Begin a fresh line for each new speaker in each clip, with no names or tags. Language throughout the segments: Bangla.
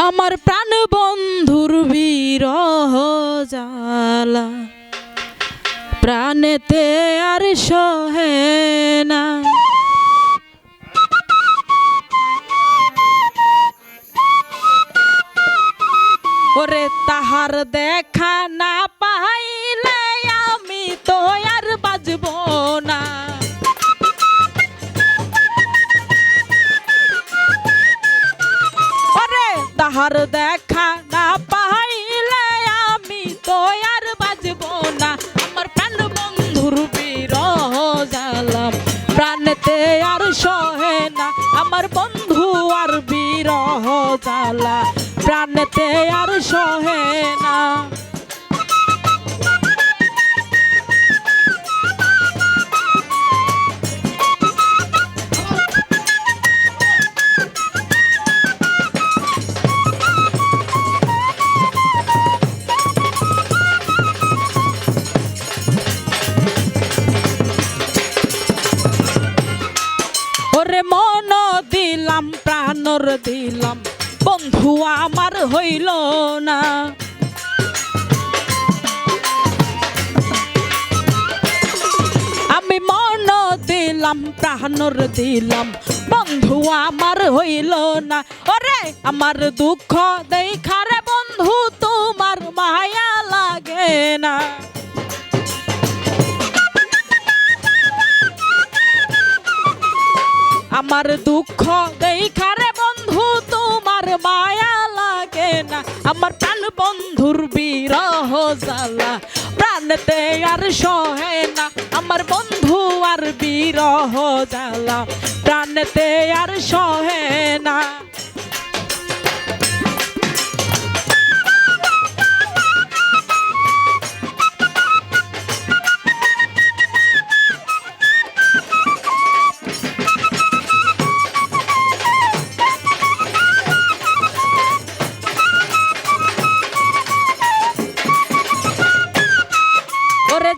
আমার প্রাণ বন্ধুর বিরহ জ্বালা প্রাণেতে আর সহে না। ওরে তাহার দেখা না পাইলে আমি তো আর বাজব না। ওরে তাহার দেখা না পাইলে আমি তো আর বাজব না। আমার প্রাণ বন্ধুর বিরহ জ্বালা প্রাণেতে আর সহে না। আমার বন্ধু আর বিরহ জ্বালা প্রাণেতে আর সহে না। ওরে মন দিলাম প্রাণর দিলাম বন্ধু আমার হইল না। আমি মন দিলাম প্রাণর দিলাম বন্ধু আমার হইল না। ওরে আমার দুঃখ দেখারে বন্ধু তোমার মায়া লাগে না। আমার দুঃখ দেখারে বন্ধু তোমার মায়া লাগে না। আমার প্রাণ বন্ধুর বিরহ জ্বালা প্রাণেতে আর সহে না। আমার বন্ধু আর বিরহ জ্বালা প্রাণেতে আর সহে না।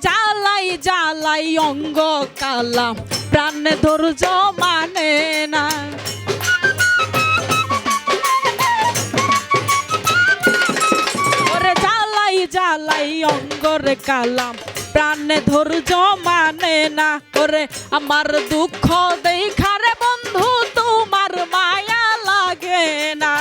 জ্বালাই জ্বালাই অঙ্গ কালা প্রাণ ধৈর্য মানে না। ওরে জ্বালাই জ্বালাই অঙ্গর কালাম প্রাণ ধৈর্য মানে না। ওরে আমার দুঃখ দেখারে বন্ধু তোমার মায়া লাগে না।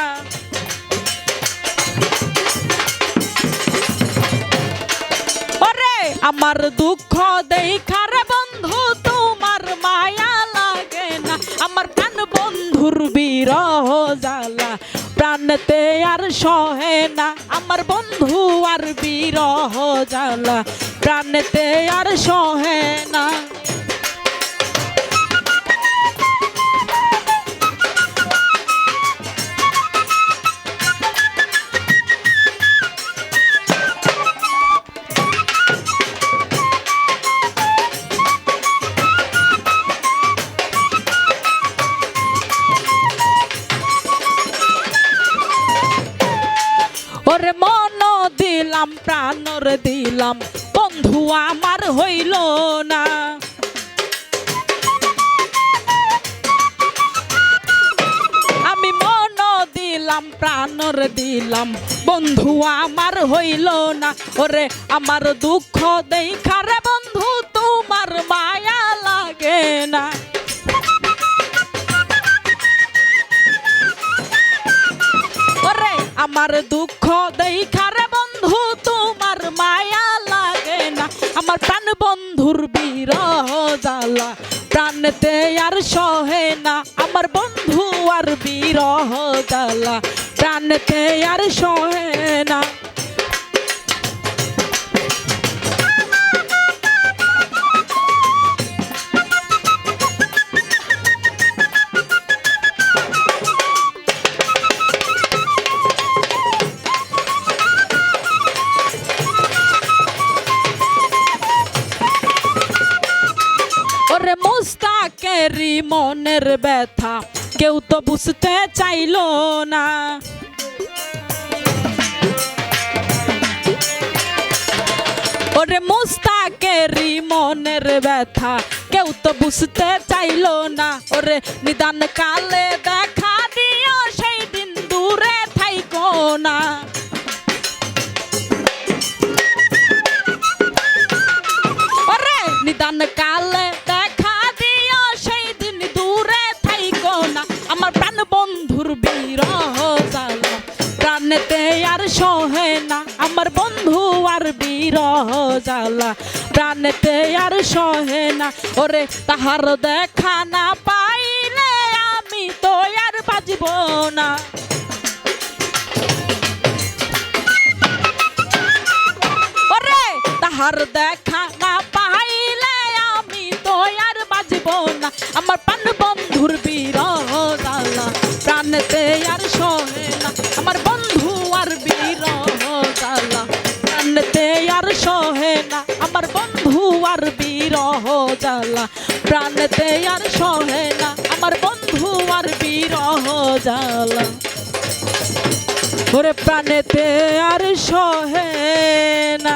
আমার দুঃখ দেখারে বন্ধু তোমার মায়া লাগে না। আমার প্রাণ বন্ধুর বিরহ জ্বালা প্রাণেতে আর সহে না। আমার বন্ধু আর বিরহ জ্বালা প্রাণেতে আর সহে না। ওরে মন দিলাম প্রাণর দিলাম বন্ধু আমার হইল না। আমি মন দিলাম প্রাণর দিলাম বন্ধু আমার হইল না। ওরে আমার দুঃখ দেখারে বন্ধু তোমার মায়া লাগে না। ওরে আমার দুঃখ দেখারে বন্ধু তোমার মায়া লাগে না। আমার প্রাণ বন্ধুর বিরহ জ্বালা প্রাণেতে আর সহে না। আমার বন্ধু আর বিরহ জ্বালা প্রাণেতে আর সহে না। ওরে মুস্তাকেরই মনের ব্যথা কেউ তো বুঝতে চাইল না। ওরে মুস্তাকেরই মনের ব্যথা কেউ তো বুঝতে চাইল না। ওরে নিদান কালে দেখা দিও সেই দিন দূরে থাইকো বিরহ জ্বালা প্রাণেতে আর সহে না ওরে তাহার দেখা না পাইলে আমি তো আর বাঁচব না ওরে তাহার দেখা না পাইলে আমি তো আর বাঁচব না আমার প্রাণ বন্ধুর বিরহ জ্বালা প্রাণেতে আর সহে না আমার বন্ধু আর বিরহ জ্বালা প্রাণেতে আর সহে না আমার বন্ধু আর বিরহ জ্বালা প্রাণেতে আর সহে না আমার বন্ধু আর বিরহ জ্বালা ওরে প্রাণেতে আর সহে না